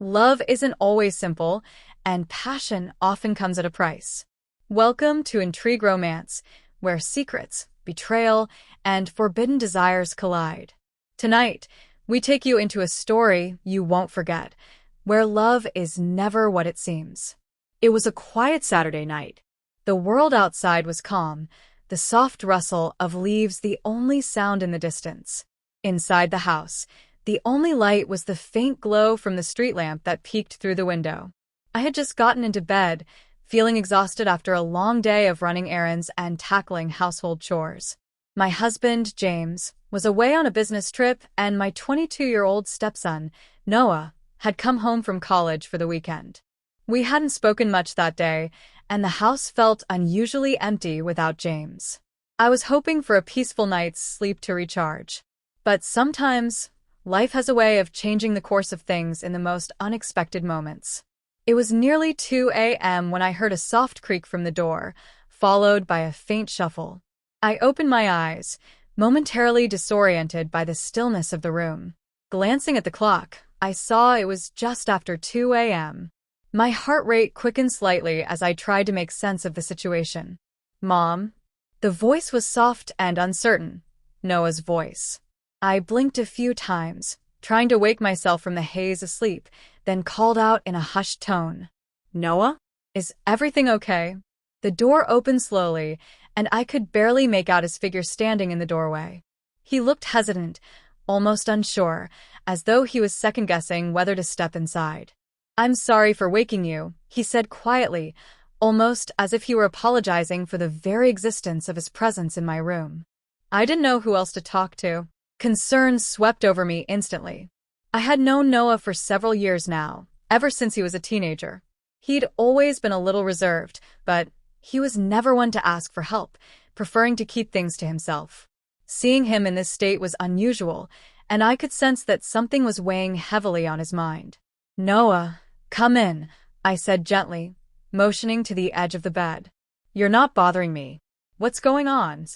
Love isn't always simple, and passion often comes at a price. Welcome to Intrigue Romance, where secrets, betrayal, and forbidden desires collide. Tonight, we take you into a story you won't forget, where love is never what it seems. It was a quiet Saturday night. The world outside was calm, the soft rustle of leaves the only sound in the distance. Inside the house, the only light was the faint glow from the street lamp that peeked through the window. I had just gotten into bed, feeling exhausted after a long day of running errands and tackling household chores. My husband, James, was away on a business trip, and my 22-year-old stepson, Noah, had come home from college for the weekend. We hadn't spoken much that day, and the house felt unusually empty without James. I was hoping for a peaceful night's sleep to recharge. But sometimes, life has a way of changing the course of things in the most unexpected moments. It was nearly 2 a.m. when I heard a soft creak from the door, followed by a faint shuffle. I opened my eyes, momentarily disoriented by the stillness of the room. Glancing at the clock, I saw it was just after 2 a.m. My heart rate quickened slightly as I tried to make sense of the situation. "Mom?" The voice was soft and uncertain. Noah's voice. I blinked a few times, trying to wake myself from the haze of sleep, then called out in a hushed tone. "Noah? Is everything okay?" The door opened slowly, and I could barely make out his figure standing in the doorway. He looked hesitant, almost unsure, as though he was second-guessing whether to step inside. "I'm sorry for waking you," he said quietly, almost as if he were apologizing for the very existence of his presence in my room. I didn't know who else to talk to. Concern swept over me instantly. I had known Noah for several years now, ever since he was a teenager. He'd always been a little reserved, but he was never one to ask for help, preferring to keep things to himself. Seeing him in this state was unusual, and I could sense that something was weighing heavily on his mind. "Noah, come in," I said gently, motioning to the edge of the bed. "You're not bothering me. What's going on?"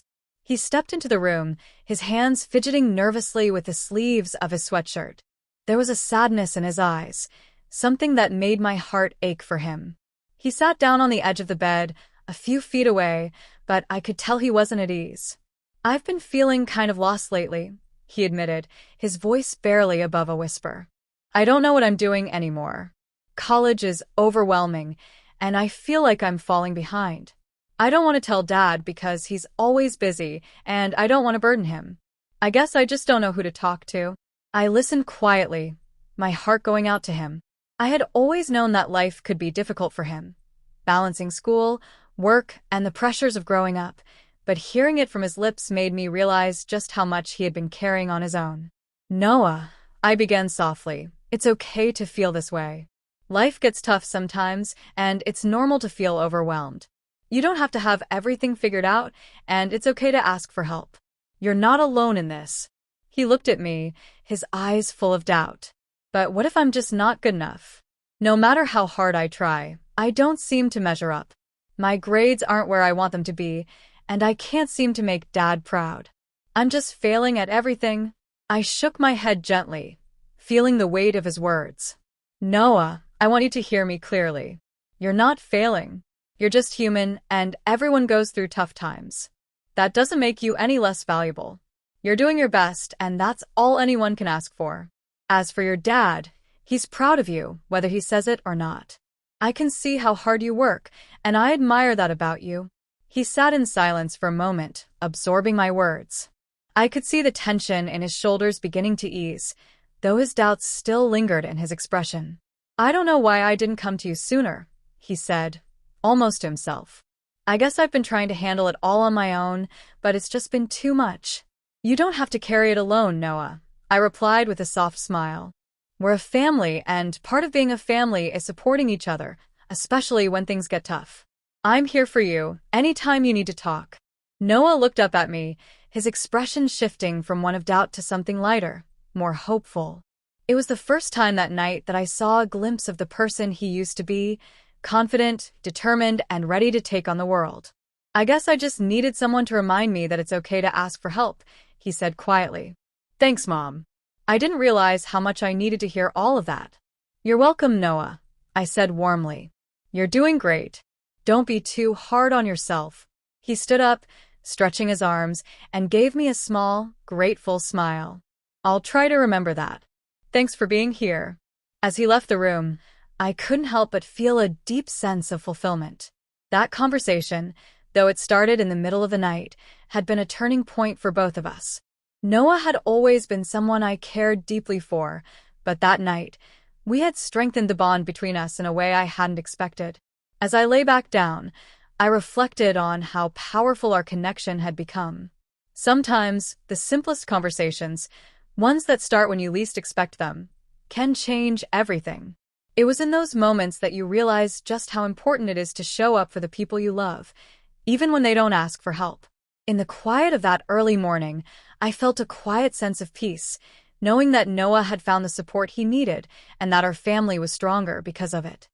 He stepped into the room, his hands fidgeting nervously with the sleeves of his sweatshirt. There was a sadness in his eyes, something that made my heart ache for him. He sat down on the edge of the bed, a few feet away, but I could tell he wasn't at ease. "I've been feeling kind of lost lately," he admitted, his voice barely above a whisper. "I don't know what I'm doing anymore. College is overwhelming, and I feel like I'm falling behind. I don't want to tell Dad because he's always busy, and I don't want to burden him. I guess I just don't know who to talk to." I listened quietly, my heart going out to him. I had always known that life could be difficult for him, balancing school, work, and the pressures of growing up, but hearing it from his lips made me realize just how much he had been carrying on his own. "Noah," I began softly, "it's okay to feel this way. Life gets tough sometimes, and it's normal to feel overwhelmed. You don't have to have everything figured out, and it's okay to ask for help. You're not alone in this." He looked at me, his eyes full of doubt. "But what if I'm just not good enough? No matter how hard I try, I don't seem to measure up. My grades aren't where I want them to be, and I can't seem to make Dad proud. I'm just failing at everything." I shook my head gently, feeling the weight of his words. "Noah, I want you to hear me clearly. You're not failing. You're just human, and everyone goes through tough times. That doesn't make you any less valuable. You're doing your best, and that's all anyone can ask for. As for your dad, he's proud of you, whether he says it or not. I can see how hard you work, and I admire that about you." He sat in silence for a moment, absorbing my words. I could see the tension in his shoulders beginning to ease, though his doubts still lingered in his expression. "I don't know why I didn't come to you sooner," he said, almost to himself. "I guess I've been trying to handle it all on my own, but it's just been too much." "You don't have to carry it alone, Noah," I replied with a soft smile. "We're a family, and part of being a family is supporting each other, especially when things get tough. I'm here for you, anytime you need to talk." Noah looked up at me, his expression shifting from one of doubt to something lighter, more hopeful. It was the first time that night that I saw a glimpse of the person he used to be, confident, determined, and ready to take on the world. "I guess I just needed someone to remind me that it's okay to ask for help," he said quietly. "Thanks, Mom. I didn't realize how much I needed to hear all of that." "You're welcome, Noah," I said warmly. "You're doing great. Don't be too hard on yourself." He stood up, stretching his arms, and gave me a small, grateful smile. "I'll try to remember that. Thanks for being here." As he left the room, I couldn't help but feel a deep sense of fulfillment. That conversation, though it started in the middle of the night, had been a turning point for both of us. Noah had always been someone I cared deeply for, but that night, we had strengthened the bond between us in a way I hadn't expected. As I lay back down, I reflected on how powerful our connection had become. Sometimes, the simplest conversations, ones that start when you least expect them, can change everything. It was in those moments that you realize just how important it is to show up for the people you love, even when they don't ask for help. In the quiet of that early morning, I felt a quiet sense of peace, knowing that Noah had found the support he needed and that our family was stronger because of it.